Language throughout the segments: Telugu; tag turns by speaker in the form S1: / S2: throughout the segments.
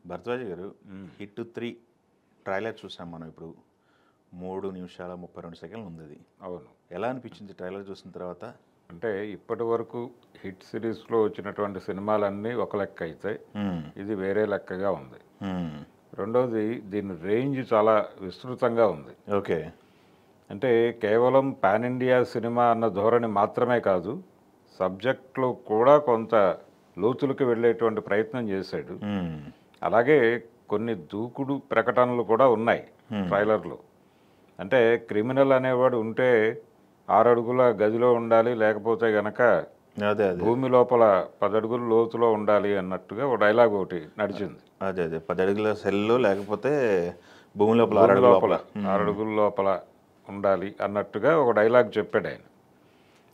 S1: భరద్వాజ్ గారు హిట్ 3 ట్రైలర్ చూసాం మనం ఇప్పుడు 3 నిమిషాల 32 సెకండ్లు ఉంది అది.
S2: అవును.
S1: ఎలా అనిపించింది ట్రైలర్ చూసిన తర్వాత?
S2: అంటే ఇప్పటి వరకు హిట్ సిరీస్లో వచ్చినటువంటి సినిమాలన్నీ ఒక లెక్క అయితే ఇది వేరే లెక్కగా ఉంది. రెండవది దీని రేంజ్ చాలా విస్తృతంగా ఉంది.
S1: ఓకే.
S2: అంటే కేవలం పాన్ ఇండియా సినిమా అన్న ధోరణి మాత్రమే కాదు, సబ్జెక్ట్లో కూడా కొంత లోతులకు వెళ్ళేటువంటి ప్రయత్నం చేశాడు. అలాగే కొన్ని దూకుడు ప్రకటనలు కూడా ఉన్నాయి ట్రైలర్లో. అంటే క్రిమినల్ అనేవాడు ఉంటే 6 అడుగుల గదిలో ఉండాలి, లేకపోతే గనక భూమి లోపల 10 అడుగుల లోతులో ఉండాలి అన్నట్టుగా ఒక డైలాగ్ ఒకటి నడిచింది.
S1: అదే 10 అడుగుల సెల్లో లేకపోతే భూమి లోపల
S2: 6 అడుగుల లోపల ఉండాలి అన్నట్టుగా ఒక డైలాగ్ చెప్పాడు ఆయన.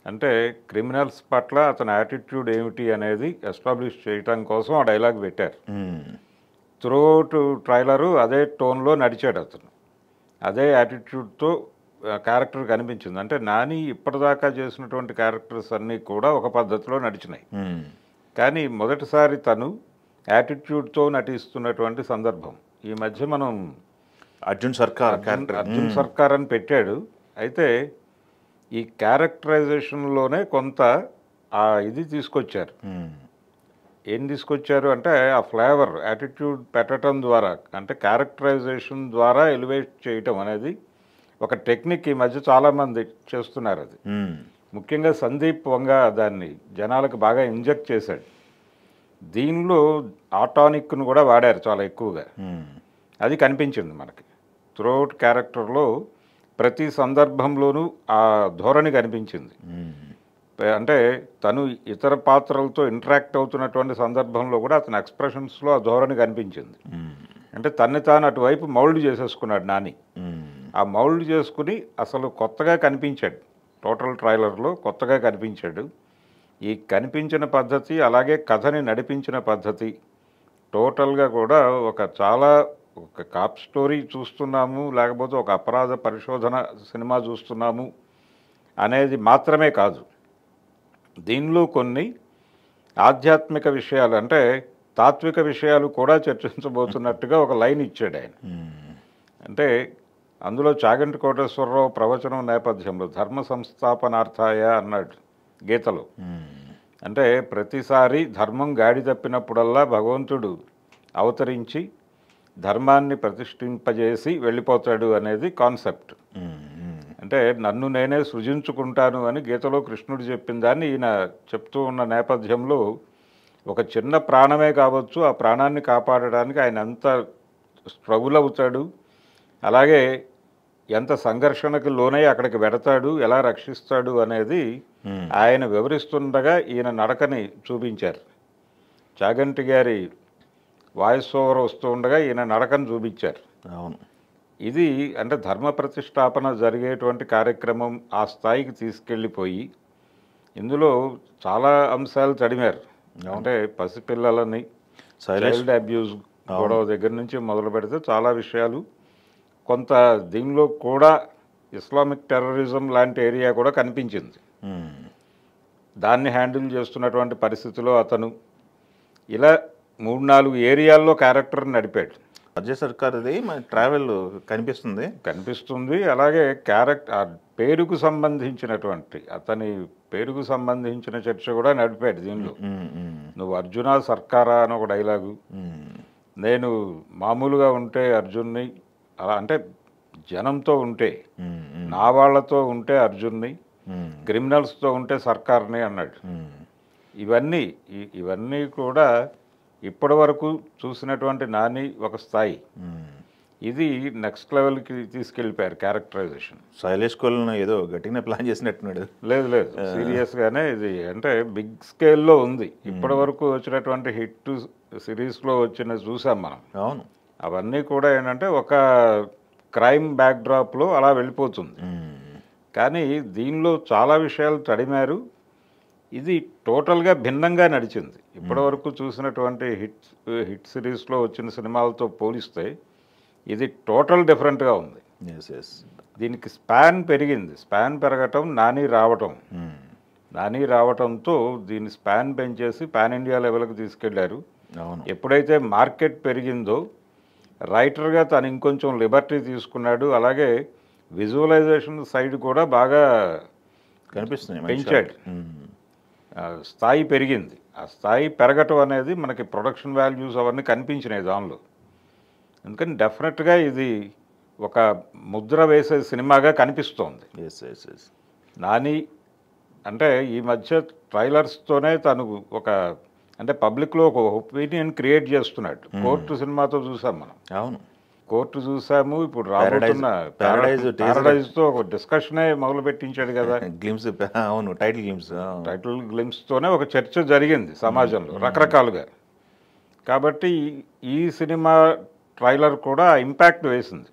S2: అంటే క్రిమినల్స్ పట్ల అతని యాటిట్యూడ్ ఏమిటి అనేది ఎస్టాబ్లిష్ చేయటం కోసం ఆ డైలాగ్ పెట్టారు. త్రూఅవుట్ ట్రైలరు అదే టోన్లో నడిచాడు అతను, అదే యాటిట్యూడ్తో క్యారెక్టర్ కనిపించింది. అంటే నాని ఇప్పటిదాకా చేసినటువంటి క్యారెక్టర్స్ అన్నీ కూడా ఒక పద్ధతిలో నడిచినాయి, కానీ మొదటిసారి తను యాటిట్యూడ్తో నటిస్తున్నటువంటి సందర్భం. ఈ మధ్య మనం
S1: అర్జున్ సర్కార్
S2: అని పెట్టాడు. అయితే ఈ క్యారెక్టరైజేషన్లోనే కొంత ఇది తీసుకొచ్చారు. ఏం తీసుకొచ్చారు అంటే ఆ ఫ్లేవర్ యాటిట్యూడ్ పెట్టడం ద్వారా, అంటే క్యారెక్టరైజేషన్ ద్వారా ఎలివేట్ చేయటం అనేది ఒక టెక్నిక్ ఈ మధ్య చాలామంది చేస్తున్నారు. అది ముఖ్యంగా సందీప్ వంగ దాన్ని జనాలకు బాగా ఇంజెక్ట్ చేశాడు. దీనిలో ఆటానిక్ను కూడా వాడారు చాలా ఎక్కువగా. అది కనిపించింది మనకి త్రూఅవుట్ క్యారెక్టర్లో. ప్రతి సందర్భంలోనూ ఆ ధోరణి కనిపించింది. అంటే తను ఇతర పాత్రలతో ఇంటరాక్ట్ అవుతున్నటువంటి సందర్భంలో కూడా అతని ఎక్స్ప్రెషన్స్లో ఆ ధోరణి కనిపించింది. అంటే తన్ని తాను అటువైపు మౌల్డ్ చేసేసుకున్నాడు నాని. ఆ మౌల్డ్ చేసుకుని అసలు కొత్తగా కనిపించాడు. టోటల్ ట్రైలర్లో కొత్తగా కనిపించాడు. ఈ కనిపించిన పద్ధతి, అలాగే కథని నడిపించిన పద్ధతి, టోటల్గా కూడా ఒక కాప్ స్టోరీ చూస్తున్నాము, లేకపోతే ఒక అపరాధ పరిశోధన సినిమా చూస్తున్నాము అనేది మాత్రమే కాదు, దీనిలో కొన్ని ఆధ్యాత్మిక విషయాలు, అంటే తాత్విక విషయాలు కూడా చర్చించబోతున్నట్టుగా ఒక లైన్ ఇచ్చాడు ఆయన. అంటే అందులో చాగంటి కోటేశ్వరరావు ప్రవచనం నేపథ్యంలో ధర్మ సంస్థాపనార్థాయ అన్నాడు గీతలో. అంటే ప్రతిసారి ధర్మం గాడి తప్పినప్పుడల్లా భగవంతుడు అవతరించి ధర్మాన్ని ప్రతిష్ఠింపజేసి వెళ్ళిపోతాడు అనేది కాన్సెప్ట్. అంటే నన్ను నేనే సృజించుకుంటాను అని గీతలో కృష్ణుడు చెప్పిన దాన్ని ఈయన చెప్తూ ఉన్న నేపథ్యంలో ఒక చిన్న ప్రాణమే కావచ్చు, ఆ ప్రాణాన్ని కాపాడడానికి ఆయన ఎంత స్ట్రగుల్ అవుతాడు, అలాగే ఎంత సంఘర్షణకు లోనై అక్కడికి వెడతాడు, ఎలా రక్షిస్తాడు అనేది ఆయన వివరిస్తుండగా ఈయన నడకని చూపించారు. చాగంటి గారి వాయిస్ ఓవర్ వస్తూ ఉండగా ఈయన నడకను చూపించారు.
S1: అవును.
S2: ఇది అంటే ధర్మ ప్రతిష్టాపన జరిగేటువంటి కార్యక్రమం ఆ స్థాయికి తీసుకెళ్ళిపోయి ఇందులో చాలా అంశాలు తడిమారు. అంటే పసిపిల్లలని చైల్డ్ అబ్యూస్ గొడవ దగ్గర నుంచి మొదలు పెడితే చాలా విషయాలు, కొంత దీనిలో కూడా ఇస్లామిక్ టెర్రరిజం లాంటి ఏరియా కూడా కనిపించింది. దాన్ని హ్యాండిల్ చేస్తున్నటువంటి పరిస్థితిలో అతను ఇలా 3-4 ఏరియాల్లో క్యారెక్టర్ నడిపాడు.
S1: అజయ్ సర్కార్ది మన ట్రావెల్ కనిపిస్తుంది.
S2: అలాగే పేరుకు సంబంధించినటువంటి అతని పేరుకు సంబంధించిన చర్చ కూడా నడిపాడు దీనిలో. నువ్వు అర్జునా సర్కారా అని ఒక డైలాగు, నేను మామూలుగా ఉంటే అర్జున్ని, అలా అంటే జనంతో ఉంటే, నా వాళ్లతో ఉంటే అర్జున్ని, క్రిమినల్స్తో ఉంటే సర్కార్ని అన్నాడు. ఇవన్నీ కూడా ఇప్పటి వరకు చూసినటువంటి నాని ఒక స్థాయి. ఇది నెక్స్ట్ లెవెల్కి తీసుకెళ్ళిపోయారు క్యారెక్టరైజేషన్.
S1: శైలేష్ కోల్ని ఏదో గట్టిగా ప్లాన్ చేసినట్టున్నాడు.
S2: లేదు సీరియస్గానే ఇది అంటే బిగ్ స్కేల్లో ఉంది. ఇప్పటి వరకు వచ్చినటువంటి హిట్ సిరీస్లో చూసాం మనం.
S1: అవును.
S2: అవన్నీ కూడా ఏంటంటే ఒక క్రైమ్ బ్యాక్డ్రాప్లో అలా వెళ్ళిపోతుంది. కానీ దీనిలో చాలా విషయాలు తడిమారు. ఇది టోటల్గా భిన్నంగా నడిచింది. ఇప్పటివరకు చూసినటువంటి హిట్ సిరీస్లో వచ్చిన సినిమాలతో పోలిస్తే ఇది టోటల్ డిఫరెంట్గా ఉంది. దీనికి స్పాన్ పెరిగింది. స్పాన్ పెరగటం, నాని రావటంతో దీని స్పాన్ పెంచేసి పాన్ ఇండియా లెవెల్కి తీసుకెళ్లారు.
S1: అవును.
S2: ఎప్పుడైతే మార్కెట్ పెరిగిందో రైటర్గా తను ఇంకొంచెం లిబర్టీ తీసుకున్నాడు. అలాగే విజువలైజేషన్ సైడ్ కూడా బాగా
S1: కనిపిస్తున్నాయి
S2: పెంచాడు. స్థాయి పెరిగింది. ఆ స్థాయి పెరగటం అనేది మనకి ప్రొడక్షన్ వాల్యూస్ అవన్నీ కనిపించినాయి దానిలో. అందుకని డెఫినెట్గా ఇది ఒక ముద్ర వేసే సినిమాగా కనిపిస్తోంది.
S1: Yes yes yes.
S2: నాని అంటే ఈ మధ్య ట్రైలర్స్తోనే తను ఒక అంటే పబ్లిక్లో ఒక ఒపీనియన్ క్రియేట్ చేస్తున్నాడు. కోర్టు సినిమాతో చూసాం మనం.
S1: అవును.
S2: కోర్టు చూసాము. ఇప్పుడు రాబోతున్న ప్యారడైజ్తో ఒక డిస్కషనే మొదలు పెట్టించాడు కదా.
S1: గ్లిమ్స్. అవును, టైటిల్ గ్లిమ్స్.
S2: టైటిల్ గ్లిమ్స్తోనే ఒక చర్చ జరిగింది సమాజంలో రకరకాలుగా. కాబట్టి ఈ సినిమా ట్రైలర్ కూడా ఇంపాక్ట్ వేసింది.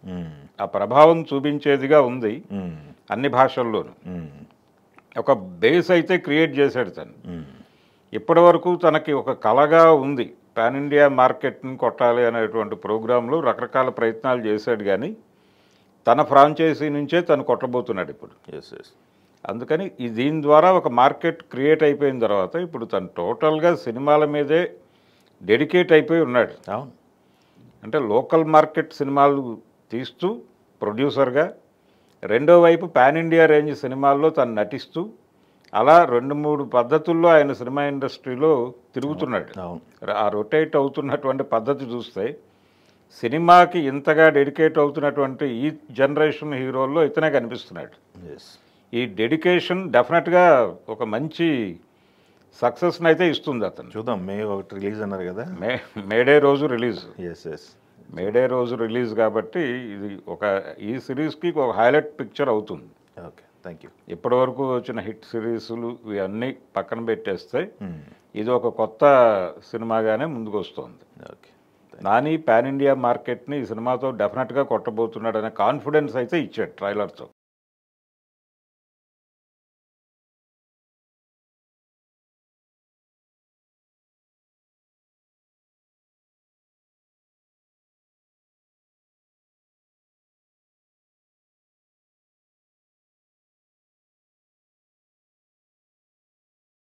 S2: ఆ ప్రభావం చూపించేదిగా ఉంది అన్ని భాషల్లోనూ. ఒక బేస్ అయితే క్రియేట్ చేశాడు తను. ఇప్పటి వరకు తనకి ఒక కళగా ఉంది పాన్ ఇండియా మార్కెట్ని కొట్టాలి అనేటువంటి ప్రోగ్రాంలో రకరకాల ప్రయత్నాలు చేశాడు. కానీ తన ఫ్రాంచైజీ నుంచే తను కొట్టబోతున్నాడు ఇప్పుడు.
S1: Yes yes.
S2: అందుకని దీని ద్వారా ఒక మార్కెట్ క్రియేట్ అయిపోయిన తర్వాత ఇప్పుడు తను టోటల్గా సినిమాల మీదే డెడికేట్ అయిపోయి ఉన్నాడు.
S1: అవును.
S2: అంటే లోకల్ మార్కెట్ సినిమాలు తీస్తూ ప్రొడ్యూసర్గా, రెండో వైపు పాన్ ఇండియా రేంజ్ సినిమాల్లో తను నటిస్తూ అలా 2-3 పద్ధతుల్లో ఆయన సినిమా ఇండస్ట్రీలో తిరుగుతున్నాడు. ఆ రొటేట్ అవుతున్నటువంటి పద్ధతి చూస్తే సినిమాకి ఇంతగా డెడికేట్ అవుతున్నటువంటి ఈ జనరేషన్ హీరోల్లో ఇతనే కనిపిస్తున్నాడు. ఈ డెడికేషన్ డెఫినెట్గా ఒక మంచి సక్సెస్ని అయితే ఇస్తుంది అతను.
S1: చూద్దాం. మే 1 రిలీజ్ అన్నారు కదా.
S2: మేడే రోజు రిలీజ్.
S1: Yes yes.
S2: మేడే రోజు రిలీజ్ కాబట్టి ఇది ఈ సిరీస్కి ఒక హైలైట్ పిక్చర్ అవుతుంది.
S1: Okay, thank you.
S2: ఇప్పటి వరకు వచ్చిన హిట్ సిరీస్లు ఇవన్నీ పక్కన పెట్టేస్తే ఇది ఒక కొత్త సినిమాగానే ముందుకు వస్తుంది.
S1: ఓకే.
S2: నాని పాన్ ఇండియా మార్కెట్ని ఈ సినిమాతో డెఫినెట్గా కొట్టబోతున్నాడు అనే కాన్ఫిడెన్స్ అయితే ఇచ్చాడు ట్రైలర్తో.